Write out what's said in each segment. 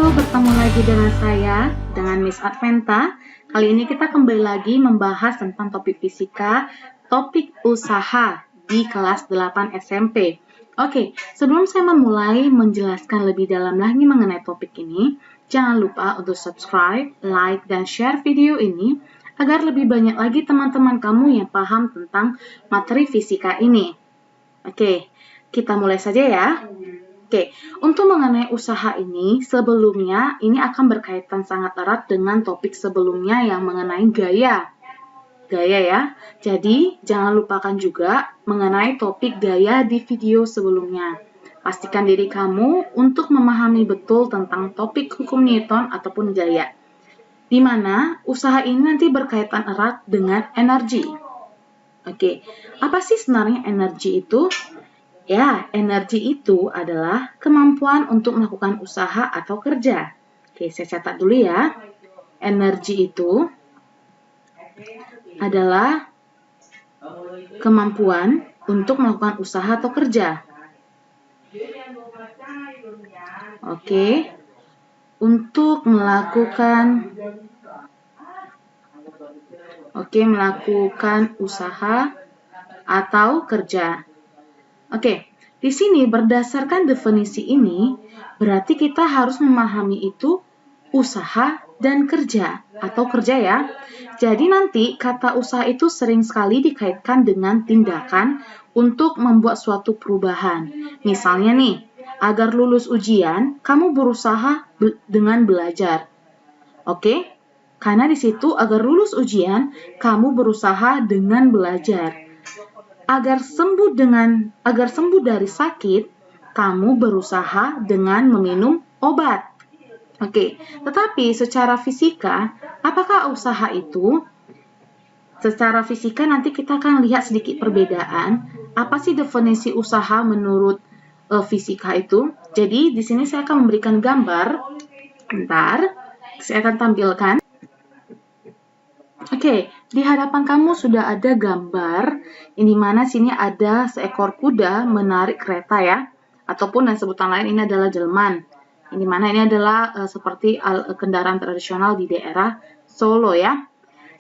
bertemu lagi dengan saya, dengan Miss Adventa. Kali ini kita kembali lagi membahas tentang topik fisika, topik usaha di kelas 8 SMP. Oke, sebelum saya memulai menjelaskan lebih dalam lagi mengenai topik ini, jangan lupa untuk subscribe, like, dan share video ini agar lebih banyak lagi teman-teman kamu yang paham tentang materi fisika ini. Oke, kita mulai saja ya. Oke, untuk mengenai usaha ini, sebelumnya ini akan berkaitan sangat erat dengan topik sebelumnya yang mengenai gaya. Gaya ya. Jadi, jangan lupakan juga mengenai topik gaya di video sebelumnya. Pastikan diri kamu untuk memahami betul tentang topik hukum Newton ataupun gaya. Di mana usaha ini nanti berkaitan erat dengan energi. Oke, apa sih sebenarnya energi itu? Ya, energi itu adalah kemampuan untuk melakukan usaha atau kerja. Oke, saya catat dulu ya. Energi itu adalah kemampuan untuk melakukan usaha atau kerja. Oke, untuk melakukan usaha atau kerja. Oke, di sini berdasarkan definisi ini, berarti kita harus memahami itu usaha dan kerja, atau kerja ya. Jadi nanti kata usaha itu sering sekali dikaitkan dengan tindakan untuk membuat suatu perubahan. Misalnya nih, agar lulus ujian, kamu berusaha dengan belajar. Oke, karena di situ agar lulus ujian, kamu berusaha dengan belajar. Agar sembuh dari sakit, kamu berusaha dengan meminum obat. Oke, tetapi secara fisika, apakah usaha itu? Secara fisika nanti kita akan lihat sedikit perbedaan. Apa sih definisi usaha menurut fisika itu? Jadi di sini saya akan memberikan gambar. Bentar, saya akan tampilkan. Oke, di hadapan kamu sudah ada gambar, di mana sini ada seekor kuda menarik kereta ya, ataupun dan sebutan lain ini adalah jelman. Di mana ini adalah seperti kendaraan tradisional di daerah Solo ya.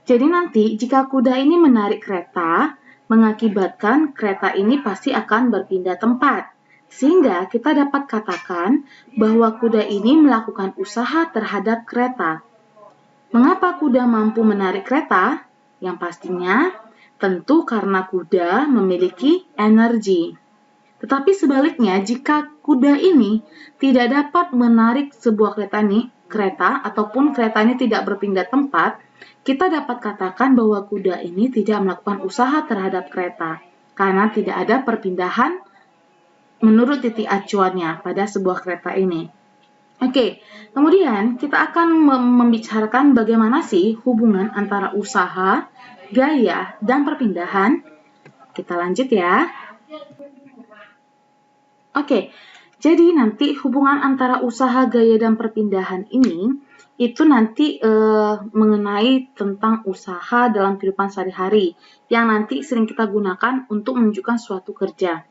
Jadi nanti jika kuda ini menarik kereta, mengakibatkan kereta ini pasti akan berpindah tempat. Sehingga kita dapat katakan bahwa kuda ini melakukan usaha terhadap kereta. Mengapa kuda mampu menarik kereta? Yang pastinya tentu karena kuda memiliki energi. Tetapi sebaliknya, jika kuda ini tidak dapat menarik sebuah kereta ataupun kereta ini tidak berpindah tempat, kita dapat katakan bahwa kuda ini tidak melakukan usaha terhadap kereta karena tidak ada perpindahan menurut titik acuannya pada sebuah kereta ini. Oke, kemudian kita akan membicarakan bagaimana sih hubungan antara usaha, gaya, dan perpindahan. Kita lanjut ya. Oke, jadi nanti hubungan antara usaha, gaya, dan perpindahan ini itu nanti mengenai tentang usaha dalam kehidupan sehari-hari yang nanti sering kita gunakan untuk menunjukkan suatu kerja.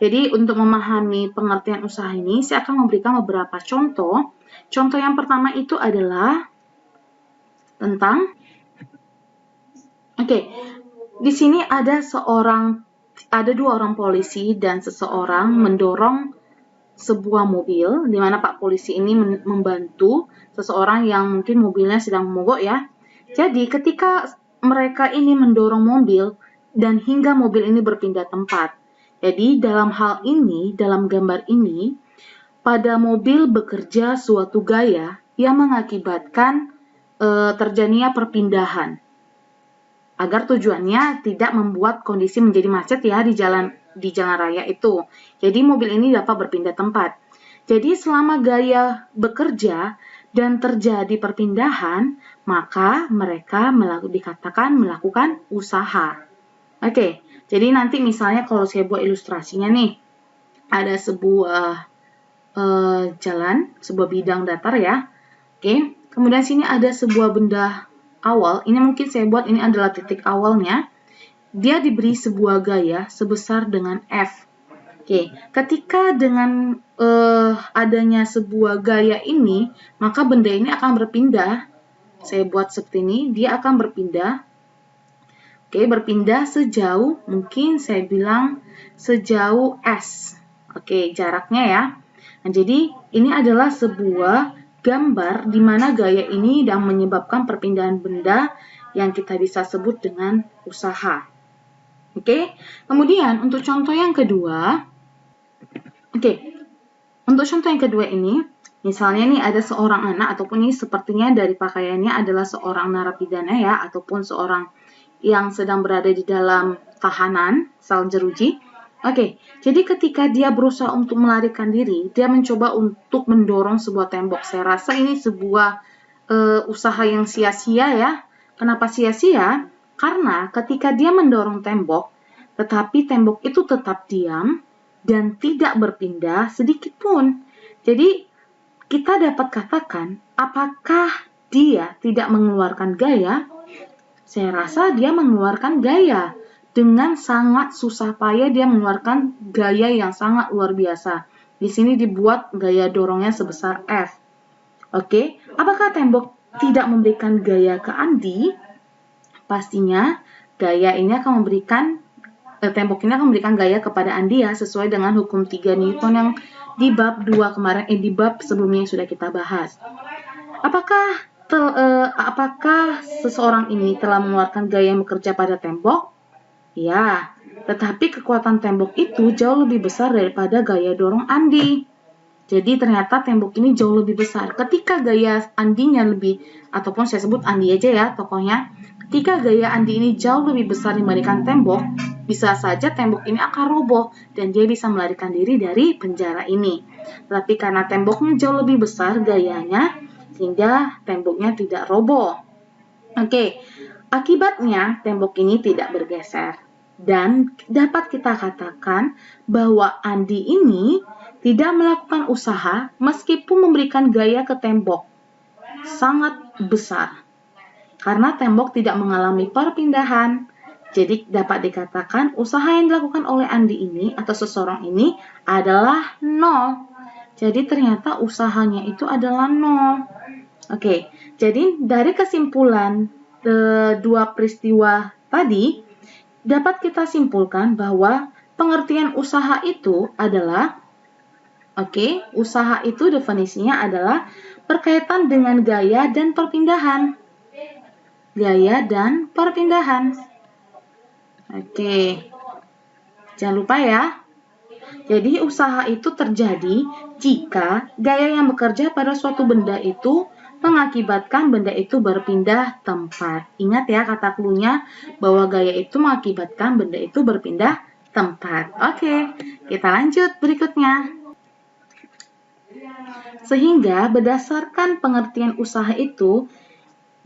Jadi untuk memahami pengertian usaha ini, saya akan memberikan beberapa contoh. Contoh yang pertama itu adalah tentang, di sini ada dua orang polisi dan seseorang mendorong sebuah mobil, di mana Pak Polisi ini membantu seseorang yang mungkin mobilnya sedang mogok ya. Jadi ketika mereka ini mendorong mobil dan hingga mobil ini berpindah tempat. Jadi dalam hal ini, dalam gambar ini, pada mobil bekerja suatu gaya yang mengakibatkan terjadinya perpindahan. Agar tujuannya tidak membuat kondisi menjadi macet ya di jalan raya itu. Jadi mobil ini dapat berpindah tempat. Jadi selama gaya bekerja dan terjadi perpindahan, maka mereka dikatakan melakukan usaha. Oke. Jadi nanti misalnya kalau saya buat ilustrasinya nih, ada sebuah jalan, sebuah bidang datar ya. Oke, kemudian sini ada sebuah benda awal, ini mungkin saya buat ini adalah titik awalnya. Dia diberi sebuah gaya sebesar dengan F. Oke, ketika dengan adanya sebuah gaya ini, maka benda ini akan berpindah. Saya buat seperti ini, dia akan berpindah. Oke, berpindah sejauh, mungkin saya bilang sejauh S. Oke, jaraknya ya. Nah, jadi ini adalah sebuah gambar di mana gaya ini dan menyebabkan perpindahan benda yang kita bisa sebut dengan usaha. Oke, kemudian untuk contoh yang kedua, untuk contoh yang kedua ini, misalnya nih ada seorang anak ataupun ini sepertinya dari pakaiannya adalah seorang narapidana ya, ataupun seorang yang sedang berada di dalam tahanan, sel jeruji. Oke, jadi ketika dia berusaha untuk melarikan diri, dia mencoba untuk mendorong sebuah tembok. Saya rasa ini sebuah usaha yang sia-sia ya. Kenapa sia-sia? Karena ketika dia mendorong tembok, tetapi tembok itu tetap diam, dan tidak berpindah sedikit pun. Jadi, kita dapat katakan, apakah dia tidak mengeluarkan gaya? Saya rasa dia mengeluarkan gaya. Dengan sangat susah payah dia mengeluarkan gaya yang sangat luar biasa. Di sini dibuat gaya dorongnya sebesar F. Oke, apakah tembok tidak memberikan gaya ke Andi? Pastinya gaya ini akan memberikan tembok ini akan memberikan gaya kepada Andi ya, sesuai dengan hukum 3 Newton yang di bab 2 kemarin, di bab sebelumnya yang sudah kita bahas. Apakah seseorang ini telah mengeluarkan gaya yang bekerja pada tembok? Ya, tetapi kekuatan tembok itu jauh lebih besar daripada gaya dorong Andi. Jadi ternyata tembok ini jauh lebih besar. Ketika gaya Andinya lebih, ataupun saya sebut Andi aja ya tokohnya, ketika gaya Andi ini jauh lebih besar dibandingkan tembok, bisa saja tembok ini akan roboh dan dia bisa melarikan diri dari penjara ini. Tapi karena temboknya jauh lebih besar gayanya, sehingga temboknya tidak roboh. Oke, akibatnya tembok ini tidak bergeser. Dan dapat kita katakan bahwa Andi ini tidak melakukan usaha meskipun memberikan gaya ke tembok sangat besar. Karena tembok tidak mengalami perpindahan, jadi dapat dikatakan usaha yang dilakukan oleh Andi ini atau seseorang ini adalah nol. Jadi ternyata usahanya itu adalah nol. Oke, jadi dari kesimpulan dua peristiwa tadi, dapat kita simpulkan bahwa pengertian usaha itu adalah, usaha itu definisinya adalah berkaitan dengan gaya dan perpindahan. Gaya dan perpindahan. Oke, jangan lupa ya. Jadi usaha itu terjadi jika gaya yang bekerja pada suatu benda itu mengakibatkan benda itu berpindah tempat. Ingat ya kata clue-nya bahwa gaya itu mengakibatkan benda itu berpindah tempat. Oke, kita lanjut berikutnya. Sehingga berdasarkan pengertian usaha itu,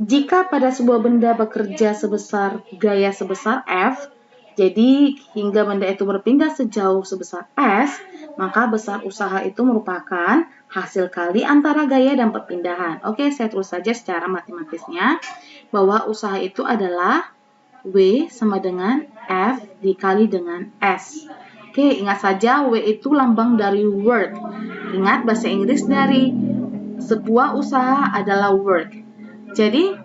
jika pada sebuah benda bekerja sebesar gaya sebesar F, jadi hingga benda itu berpindah sejauh sebesar S, maka besar usaha itu merupakan hasil kali antara gaya dan perpindahan. Oke, saya tulis saja secara matematisnya bahwa usaha itu adalah W sama dengan F dikali dengan S. Oke, ingat saja W itu lambang dari work. Ingat bahasa Inggris dari sebuah usaha adalah work. Jadi,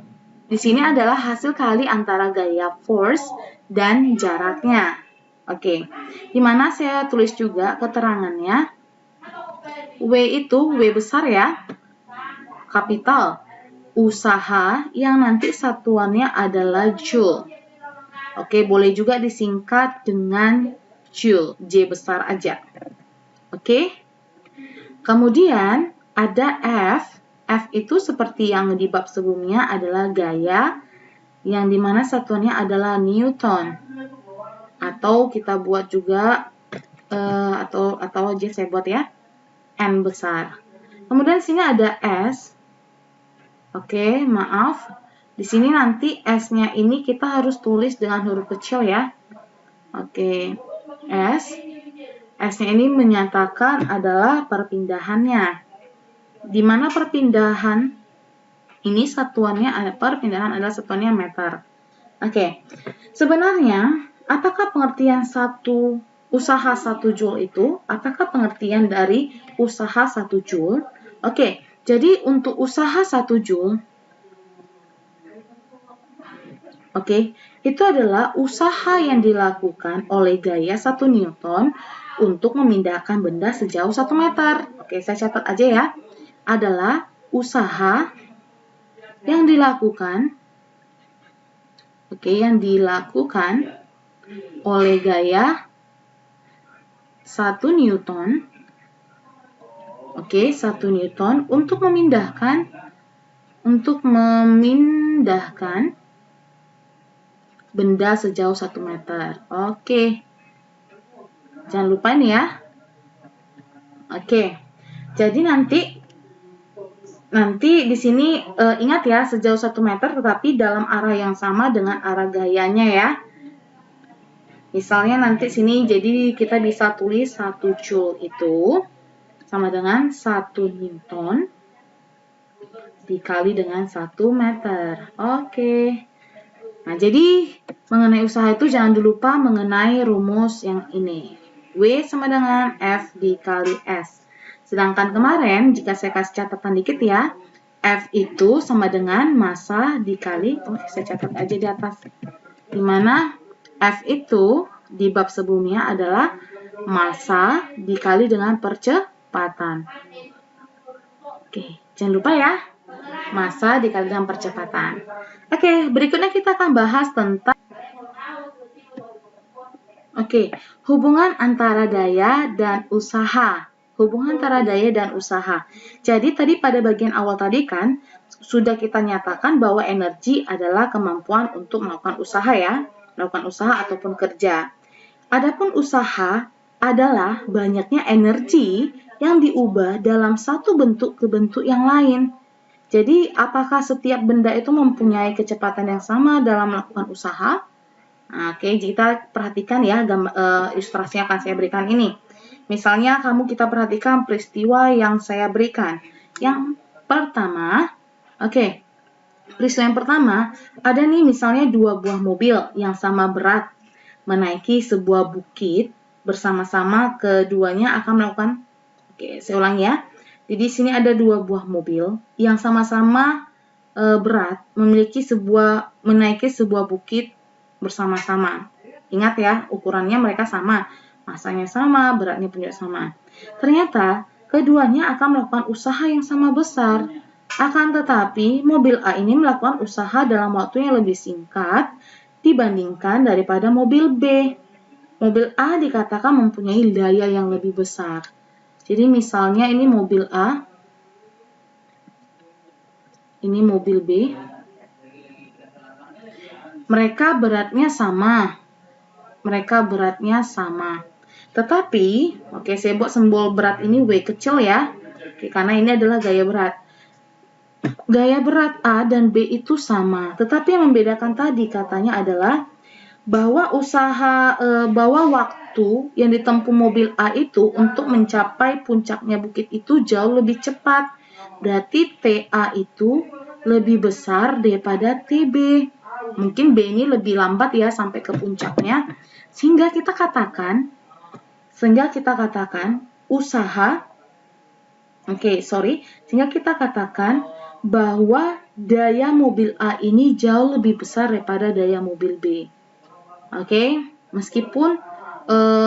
di sini adalah hasil kali antara gaya force dan jaraknya. Oke, di mana saya tulis juga keterangannya. W itu W besar ya, kapital. Usaha yang nanti satuannya adalah joule. Oke, boleh juga disingkat dengan joule, J besar aja. Oke, kemudian ada F. F itu seperti yang di bab sebelumnya adalah gaya, yang dimana satuannya adalah Newton. Atau kita buat juga, atau aja saya buat ya, N besar. Kemudian di sini ada S. Oke, maaf. Di sini nanti S-nya ini kita harus tulis dengan huruf kecil ya. Oke, S. S-nya ini menyatakan adalah perpindahannya. Di mana perpindahan ini perpindahan adalah satuannya meter. Oke, sebenarnya apakah pengertian satu usaha 1 Joule itu, apakah pengertian dari usaha 1 Joule? Oke, jadi untuk usaha 1 Joule, oke, itu adalah usaha yang dilakukan oleh gaya 1 Newton untuk memindahkan benda sejauh 1 meter. Oke, saya catat aja ya. Adalah usaha yang dilakukan, yang dilakukan oleh gaya 1 Newton, 1 Newton untuk memindahkan benda sejauh 1 meter. Oke. Jangan lupa nih ya. Oke. Jadi nanti di sini ingat ya, sejauh 1 meter tetapi dalam arah yang sama dengan arah gayanya ya. Misalnya nanti sini jadi kita bisa tulis 1 Joule itu sama dengan 1 Newton dikali dengan 1 meter. Oke. Nah, jadi mengenai usaha itu jangan lupa mengenai rumus yang ini. W sama dengan F dikali S. Sedangkan kemarin, jika saya kasih catatan dikit ya, F itu sama dengan massa dikali, saya catat aja di atas. Dimana F itu di bab sebelumnya adalah massa dikali dengan percepatan. Oke, jangan lupa ya. Massa dikali dengan percepatan. Oke, berikutnya kita akan bahas tentang hubungan antara daya dan usaha. Hubungan antara daya dan usaha. Jadi tadi pada bagian awal tadi kan sudah kita nyatakan bahwa energi adalah kemampuan untuk melakukan usaha ya, melakukan usaha ataupun kerja. Adapun usaha adalah banyaknya energi yang diubah dalam satu bentuk ke bentuk yang lain. Jadi, apakah setiap benda itu mempunyai kecepatan yang sama dalam melakukan usaha? Nah, oke, kita perhatikan ya, ilustrasi yang akan saya berikan ini. Misalnya, kita perhatikan peristiwa yang saya berikan. Yang pertama, peristiwa yang pertama, ada nih misalnya 2 buah mobil yang sama berat menaiki sebuah bukit bersama-sama, keduanya akan melakukan, saya ulangi ya. Jadi di sini ada 2 buah mobil yang sama-sama berat menaiki sebuah bukit bersama-sama. Ingat ya, ukurannya mereka sama, masanya sama, beratnya pun juga sama. Ternyata keduanya akan melakukan usaha yang sama besar. Akan tetapi mobil A ini melakukan usaha dalam waktu yang lebih singkat dibandingkan daripada mobil B. Mobil A dikatakan mempunyai daya yang lebih besar. Jadi misalnya ini mobil A, ini mobil B. Mereka beratnya sama. Tetapi, saya buat simbol berat ini W kecil ya. Karena ini adalah gaya berat. Gaya berat A dan B itu sama. Tetapi yang membedakan tadi katanya adalah bahwa waktu yang ditempuh mobil A itu untuk mencapai puncaknya bukit itu jauh lebih cepat. Berarti TA itu lebih besar daripada TB. Mungkin B ini lebih lambat ya sampai ke puncaknya. Sehingga kita katakan bahwa daya mobil A ini jauh lebih besar daripada daya mobil B. Meskipun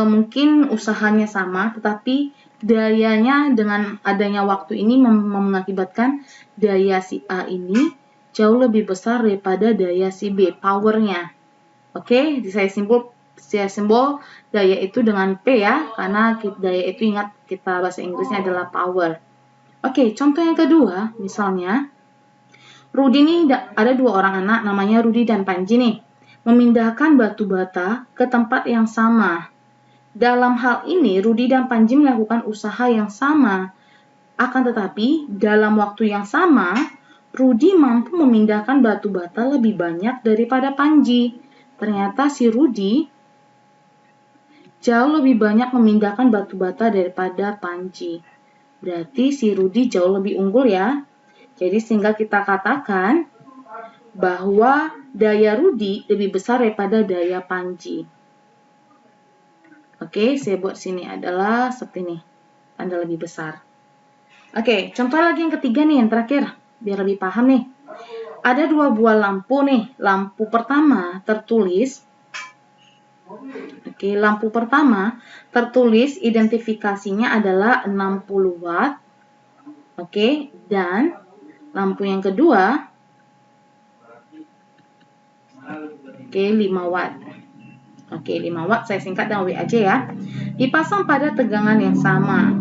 mungkin usahanya sama, tetapi dayanya dengan adanya waktu ini mengakibatkan daya si A ini jauh lebih besar daripada daya si B, powernya. Saya simbol daya itu dengan P ya, karena daya itu ingat kita bahasa Inggrisnya adalah power. Contoh yang kedua, misalnya Rudi ini ada 2 orang anak namanya Rudi dan Panji nih, memindahkan batu bata ke tempat yang sama. Dalam hal ini, Rudi dan Panji melakukan usaha yang sama. Akan tetapi, dalam waktu yang sama, Rudi mampu memindahkan batu bata lebih banyak daripada Panji. Ternyata si Rudi jauh lebih banyak memindahkan batu bata daripada Panji. Berarti si Rudi jauh lebih unggul ya. Jadi sehingga kita katakan bahwa daya Rudi lebih besar daripada daya Panji. Oke, saya buat sini adalah seperti ini, tanda lebih besar. Oke, contoh lagi yang ketiga nih, yang terakhir, biar lebih paham nih. Ada dua buah lampu nih. Lampu pertama tertulis, oke, lampu pertama tertulis identifikasinya adalah 60 watt. Oke, dan lampu yang kedua, oke, 5 watt. Oke, 5 watt saya singkat dengan W aja ya. Dipasang pada tegangan yang sama.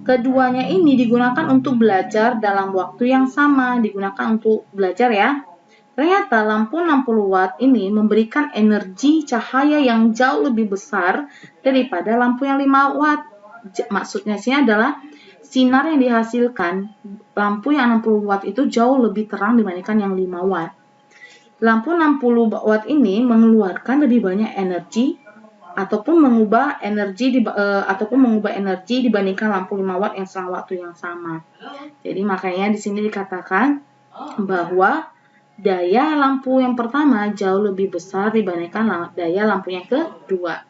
Keduanya ini digunakan untuk belajar dalam waktu yang sama. Digunakan untuk belajar ya. Ternyata lampu 60 watt ini memberikan energi cahaya yang jauh lebih besar daripada lampu yang 5 watt. Maksudnya sini adalah sinar yang dihasilkan lampu yang 60 watt itu jauh lebih terang dibandingkan yang 5 watt. Lampu 60 watt ini mengeluarkan lebih banyak energi ataupun mengubah energi dibandingkan lampu 5 watt yang selang waktu yang sama. Jadi makanya di sini dikatakan bahwa daya lampu yang pertama jauh lebih besar dibandingkan daya lampu yang kedua.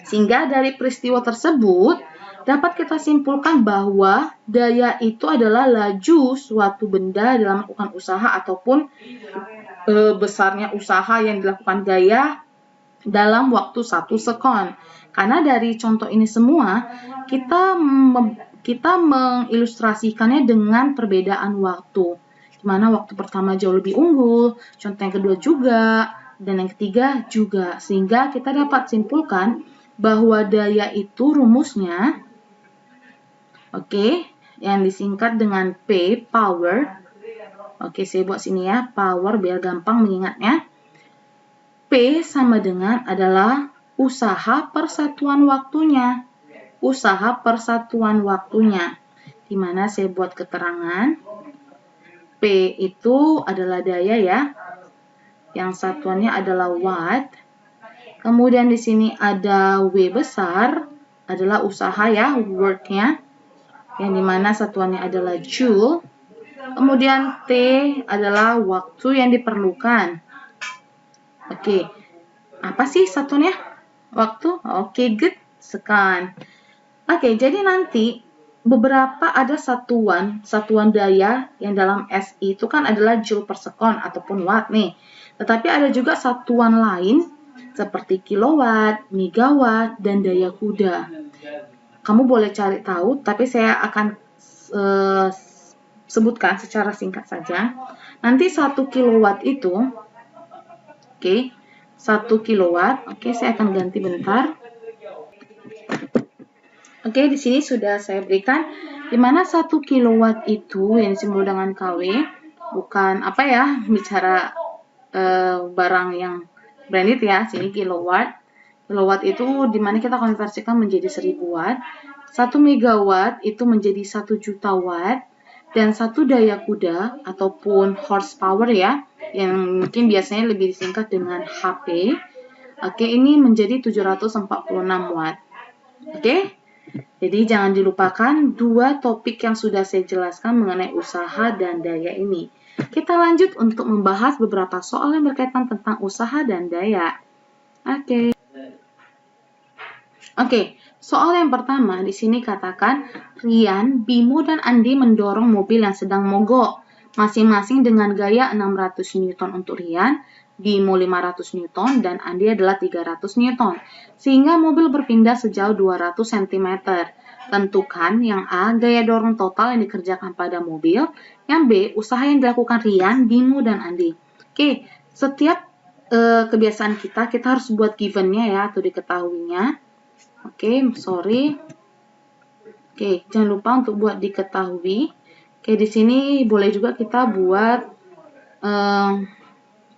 Sehingga dari peristiwa tersebut dapat kita simpulkan bahwa daya itu adalah laju suatu benda dalam melakukan usaha ataupun besarnya usaha yang dilakukan gaya dalam waktu 1 sekon. Karena dari contoh ini semua, kita mengilustrasikannya dengan perbedaan waktu. Di mana waktu pertama jauh lebih unggul, contoh yang kedua juga, dan yang ketiga juga. Sehingga kita dapat simpulkan bahwa daya itu rumusnya, oke, yang disingkat dengan P, power. Oke, saya buat sini ya, power biar gampang mengingatnya. P sama dengan adalah usaha persatuan waktunya. Usaha persatuan waktunya. Di mana saya buat keterangan. P itu adalah daya ya. Yang satuannya adalah watt. Kemudian di sini ada W besar, adalah usaha ya, work-nya. Yang dimana satuannya adalah joule. Kemudian T adalah waktu yang diperlukan. Oke, apa sih satunya? Waktu? Oke, good. Second. Oke, jadi nanti beberapa ada satuan daya yang dalam SI itu kan adalah joule per second ataupun watt nih. Tetapi ada juga satuan lain seperti kilowatt, megawatt, dan daya kuda. Kamu boleh cari tahu, tapi saya akan sebutkan secara singkat saja. Nanti 1 kilowatt itu, oke, 1 kilowatt, oke, saya akan ganti bentar. Oke, di sini sudah saya berikan, di mana 1 kilowatt itu yang disebut dengan kW, bukan apa ya, bicara barang yang branded ya, sini kilowatt. Kilowatt itu di mana kita konversikan menjadi 1000 watt. 1 megawatt itu menjadi 1 juta watt. Dan 1 daya kuda ataupun horsepower ya, yang mungkin biasanya lebih disingkat dengan HP. Oke, ini menjadi 746 watt. Oke, jadi jangan dilupakan dua topik yang sudah saya jelaskan mengenai usaha dan daya ini. Kita lanjut untuk membahas beberapa soal yang berkaitan tentang usaha dan daya. Oke, soal yang pertama di sini katakan Rian, Bimo, dan Andi mendorong mobil yang sedang mogok, masing-masing dengan gaya 600 Newton untuk Rian, Bimo 500 Newton, dan Andi adalah 300 Newton, sehingga mobil berpindah sejauh 200 cm. Tentukan yang A, gaya dorong total yang dikerjakan pada mobil, yang B, usaha yang dilakukan Rian, Bimo, dan Andi. Oke, setiap kebiasaan kita harus buat given-nya ya, atau diketahuinya. Oke, sorry. Oke, jangan lupa untuk buat diketahui. Oke, di sini boleh juga kita buat,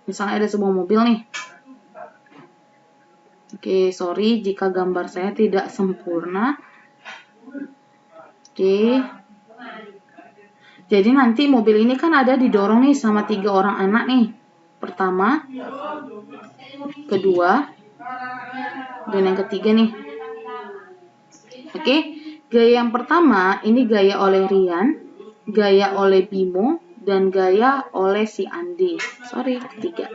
misalnya ada sebuah mobil nih. Oke, sorry jika gambar saya tidak sempurna. Oke. Jadi nanti mobil ini kan ada didorong nih sama 3 orang anak nih. Pertama, kedua, dan yang ketiga nih. Oke, gaya yang pertama ini gaya oleh Rian, gaya oleh Bimo, dan gaya oleh si Andi. Sorry, ketiga.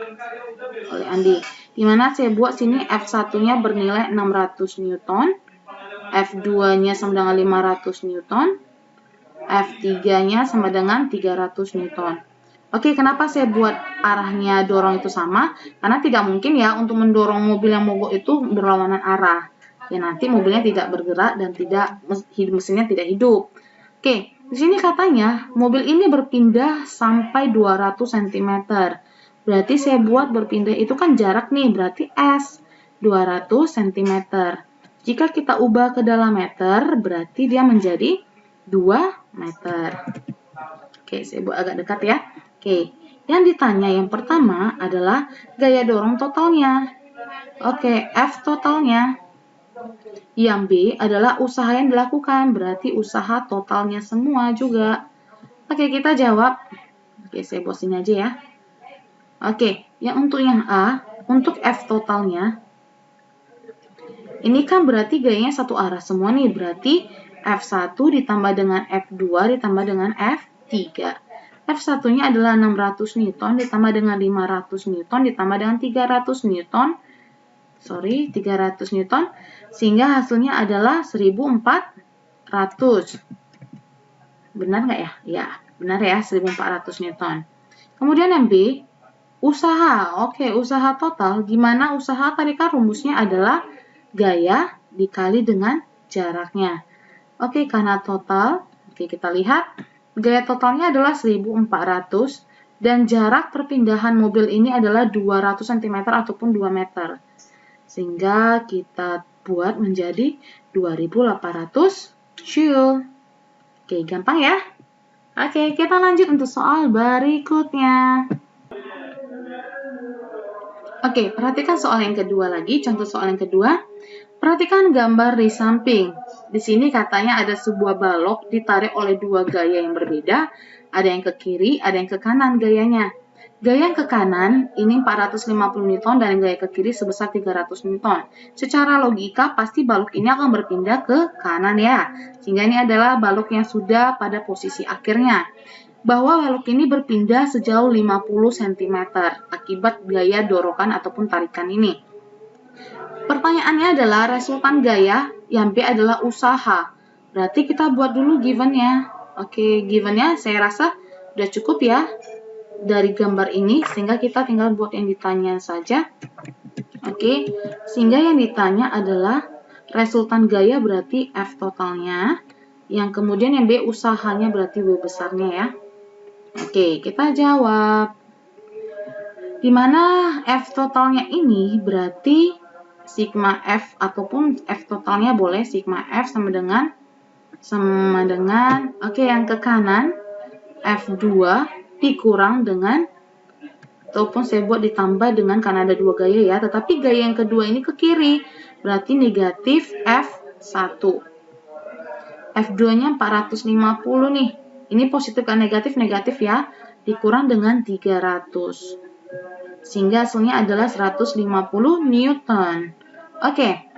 Oleh Andi. Dimana saya buat sini F1-nya bernilai 600 Newton, F2-nya sama dengan 500 Newton, F3-nya sama dengan 300 Newton. Oke, kenapa saya buat arahnya dorong itu sama? Karena tidak mungkin ya untuk mendorong mobil yang mogok itu berlawanan arah. Ya nanti mobilnya tidak bergerak dan mesinnya tidak hidup. Oke, di sini katanya mobil ini berpindah sampai 200 cm. Berarti saya buat berpindah itu kan jarak nih, berarti S 200 cm. Jika kita ubah ke dalam meter, berarti dia menjadi 2 meter. Oke, saya buat agak dekat ya. Oke, yang ditanya yang pertama adalah gaya dorong totalnya. Oke, F totalnya. Yang B adalah usaha yang dilakukan, berarti usaha totalnya semua juga. Oke, kita jawab. Oke, saya buat sini aja ya. Oke, untuk yang A, untuk F totalnya, ini kan berarti gayanya satu arah semua nih, berarti F1 ditambah dengan F2 ditambah dengan F3. F1-nya adalah 600 Newton ditambah dengan 500 Newton ditambah dengan 300 Newton. 300 Newton, sehingga hasilnya adalah 1400. Benar nggak ya? Ya, benar ya, 1400 Newton. Kemudian yang B, usaha. Oke, usaha total. Gimana usaha? Tadi kan rumusnya adalah gaya dikali dengan jaraknya. Oke, karena total, oke kita lihat, gaya totalnya adalah 1400 dan jarak perpindahan mobil ini adalah 200 cm ataupun 2 meter. Sehingga kita buat menjadi 2800 Joule. Oke, gampang ya? Oke, kita lanjut untuk soal berikutnya. Oke, perhatikan soal yang kedua lagi, contoh soal yang kedua. Perhatikan gambar di samping. Di sini katanya ada sebuah balok ditarik oleh dua gaya yang berbeda. Ada yang ke kiri, ada yang ke kanan gayanya. Gaya yang ke kanan ini 450 Newton dan gaya ke kiri sebesar 300 Newton. Secara logika pasti balok ini akan berpindah ke kanan ya. Sehingga ini adalah balok yang sudah pada posisi akhirnya. Bahwa balok ini berpindah sejauh 50 cm akibat gaya dorongan ataupun tarikan ini. Pertanyaannya adalah resultan gaya, yang B adalah usaha. Berarti kita buat dulu given-nya. Oke, given-nya saya rasa udah cukup ya dari gambar ini, sehingga kita tinggal buat yang ditanya saja. Oke, sehingga yang ditanya adalah resultan gaya berarti F totalnya, yang kemudian yang B usahanya berarti W besarnya ya. Oke, kita jawab. Dimana F totalnya ini berarti sigma F ataupun F totalnya boleh sigma F sama dengan oke, yang ke kanan F2 dikurang dengan ataupun saya buat ditambah dengan karena ada dua gaya ya, tetapi gaya yang kedua ini ke kiri berarti negatif F1. F2-nya 450 nih. Ini positif kan negatif ya, dikurang dengan 300. Sehingga hasilnya adalah 150 Newton. Oke.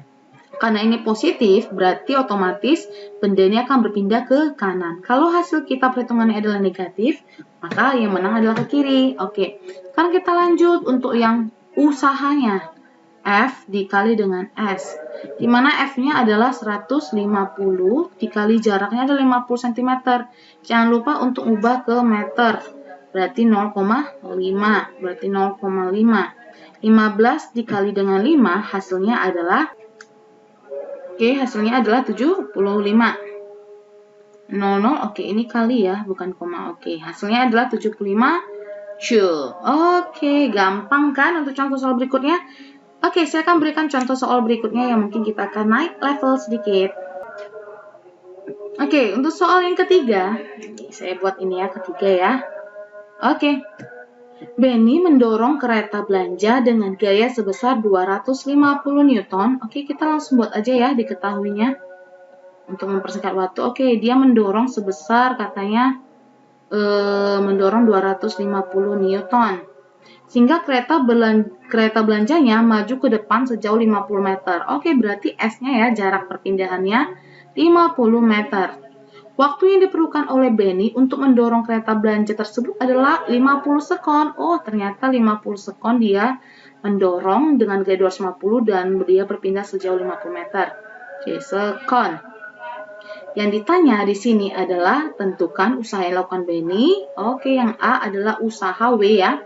Karena ini positif, berarti otomatis benda ini akan berpindah ke kanan. Kalau hasil kita perhitungannya adalah negatif, maka yang menang adalah ke kiri. Oke, sekarang kita lanjut untuk yang usahanya. F dikali dengan S. Di mana F-nya adalah 150 dikali jaraknya adalah 50 cm. Jangan lupa untuk ubah ke meter. Berarti 0,5. Berarti 0,5. 15 dikali dengan 5 hasilnya adalah hasilnya adalah 75. 00, oke, ini kali ya, bukan koma. Oke, hasilnya adalah 75 Joule. Oke, gampang kan untuk contoh soal berikutnya? Oke, saya akan berikan contoh soal berikutnya yang mungkin kita akan naik level sedikit. Oke, untuk soal yang ketiga, saya buat ini ya, ketiga ya. Oke. Benny mendorong kereta belanja dengan gaya sebesar 250 Newton. Oke, kita langsung buat aja ya diketahuinya. Untuk mempersingkat waktu. Oke, dia mendorong sebesar katanya mendorong 250 Newton. Sehingga kereta belanjanya maju ke depan sejauh 50 meter. Oke, berarti S-nya ya jarak perpindahannya 50 meter. Waktu yang diperlukan oleh Benny untuk mendorong kereta belanja tersebut adalah 50 sekon. Oh, ternyata 50 sekon dia mendorong dengan gaya 250 dan dia berpindah sejauh 50 meter. Oke, sekon. Yang ditanya di sini adalah tentukan usaha yang dilakukan Benny. Oke, yang A adalah usaha W ya.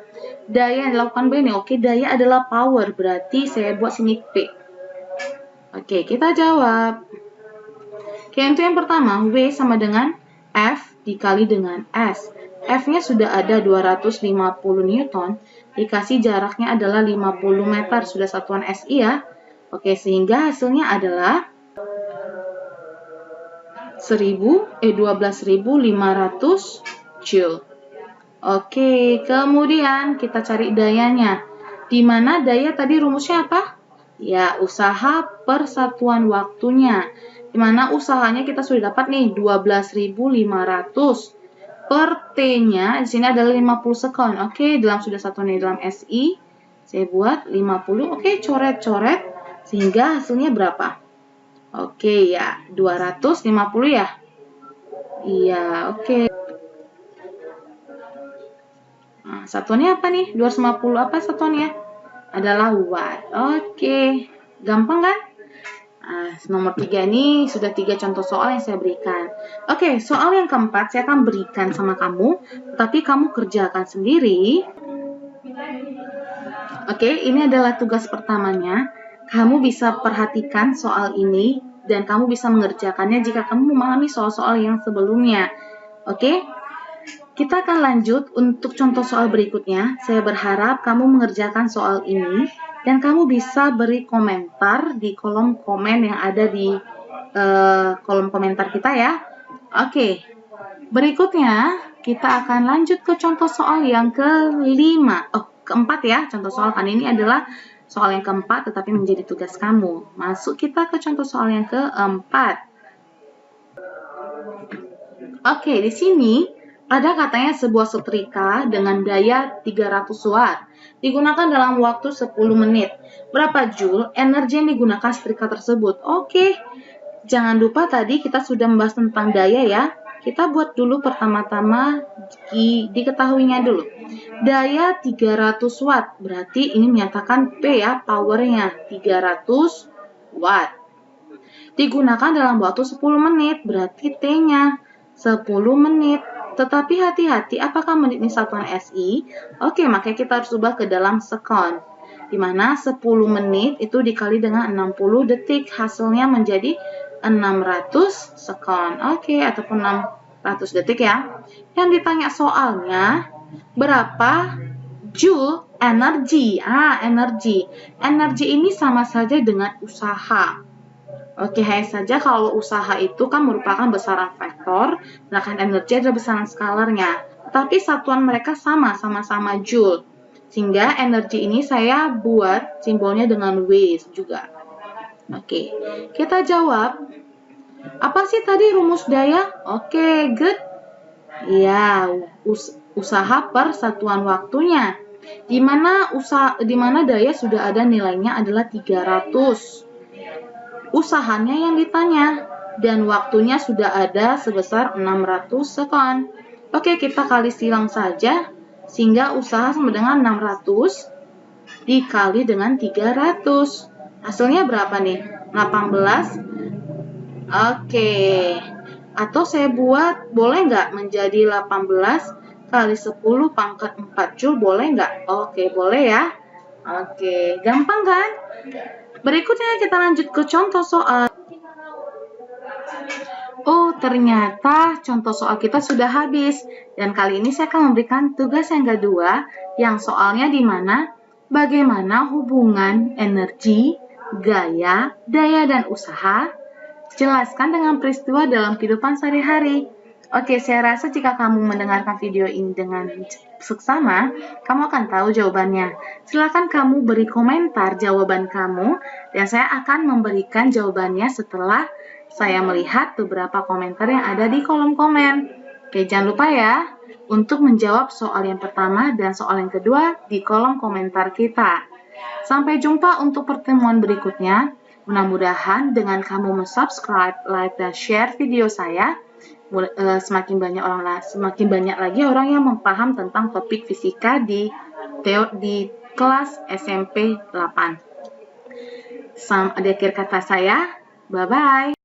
Daya yang dilakukan Benny. Oke, daya adalah power. Berarti saya buat sini P. Oke, kita jawab. Oke, untuk yang pertama, W sama dengan F dikali dengan S. F-nya sudah ada 250 Newton, dikasih jaraknya adalah 50 meter, sudah satuan SI ya. Oke, sehingga hasilnya adalah 12.500 Joule. Oke, kemudian kita cari dayanya. Di mana daya tadi rumusnya apa? Ya, usaha per satuan waktunya. Di mana usahanya kita sudah dapat nih 12.500 per T-nya di sini adalah 50 sekon. Oke, dalam sudah satuannya dalam SI. Saya buat 50. Oke, coret-coret sehingga hasilnya berapa? Oke, ya 250 ya. Iya, oke. Nah, satuannya apa nih? 250 apa satuannya? Adalah watt. Oke, gampang kan? Nah, nomor 3 ini sudah 3 contoh soal yang saya berikan. Oke, soal yang keempat saya akan berikan sama kamu, tapi kamu kerjakan sendiri. Oke, ini adalah tugas pertamanya. Kamu bisa perhatikan soal ini dan kamu bisa mengerjakannya jika kamu memahami soal-soal yang sebelumnya. Oke, kita akan lanjut untuk contoh soal berikutnya. Saya berharap kamu mengerjakan soal ini dan kamu bisa beri komentar di kolom komen yang ada di kolom komentar kita ya. Oke, berikutnya kita akan lanjut ke contoh soal yang kelima. Keempat ya, contoh soal kan ini adalah soal yang keempat tetapi menjadi tugas kamu. Masuk kita ke contoh soal yang keempat. Oke, di sini ada katanya sebuah setrika dengan daya 300 watt digunakan dalam waktu 10 menit. Berapa joule energi yang digunakan setrika tersebut? Oke, jangan lupa tadi kita sudah membahas tentang daya ya. Kita buat dulu pertama-tama diketahuinya dulu. Daya 300 watt, berarti ini menyatakan P ya, powernya 300 watt. Digunakan dalam waktu 10 menit, berarti T-nya 10 menit. Tetapi hati-hati, apakah menit ini satuan SI? Oke, makanya kita harus ubah ke dalam sekon. Di mana 10 menit itu dikali dengan 60 detik, hasilnya menjadi 600 sekon. Oke, ataupun 600 detik ya. Yang ditanya soalnya, berapa joule energi? Energi. Energi ini sama saja dengan usaha. Oke, hanya saja kalau usaha itu kan merupakan besaran vektor, sedangkan energi adalah besaran skalarnya. Tapi satuan mereka sama-sama joule. Sehingga energi ini saya buat simbolnya dengan W juga. Oke, kita jawab. Apa sih tadi rumus daya? Oke, good. Ya, usaha per satuan waktunya. Di mana daya sudah ada nilainya adalah 300. Usahanya yang ditanya dan waktunya sudah ada sebesar 600 sekon. Oke, kita kali silang saja sehingga usaha sama dengan 600 dikali dengan 300. Hasilnya berapa nih? 18. Oke. Atau saya buat, boleh nggak menjadi 18 kali 10 pangkat 4 joule, boleh nggak? Oke, boleh ya. Oke, gampang kan? Berikutnya kita lanjut ke contoh soal. Oh, ternyata contoh soal kita sudah habis. Dan kali ini saya akan memberikan tugas yang kedua, yang soalnya di mana bagaimana hubungan energi, gaya, daya, dan usaha. Jelaskan dengan peristiwa dalam kehidupan sehari-hari. Oke, saya rasa jika kamu mendengarkan video ini dengan seksama, kamu akan tahu jawabannya. Silakan kamu beri komentar jawaban kamu, dan saya akan memberikan jawabannya setelah saya melihat beberapa komentar yang ada di kolom komen. Oke, jangan lupa ya, untuk menjawab soal yang pertama dan soal yang kedua di kolom komentar kita. Sampai jumpa untuk pertemuan berikutnya. Mudah-mudahan dengan kamu subscribe, like, dan share video saya, semakin banyak lagi orang yang memaham tentang topik fisika di kelas SMP 8. Di akhir kata saya, bye-bye.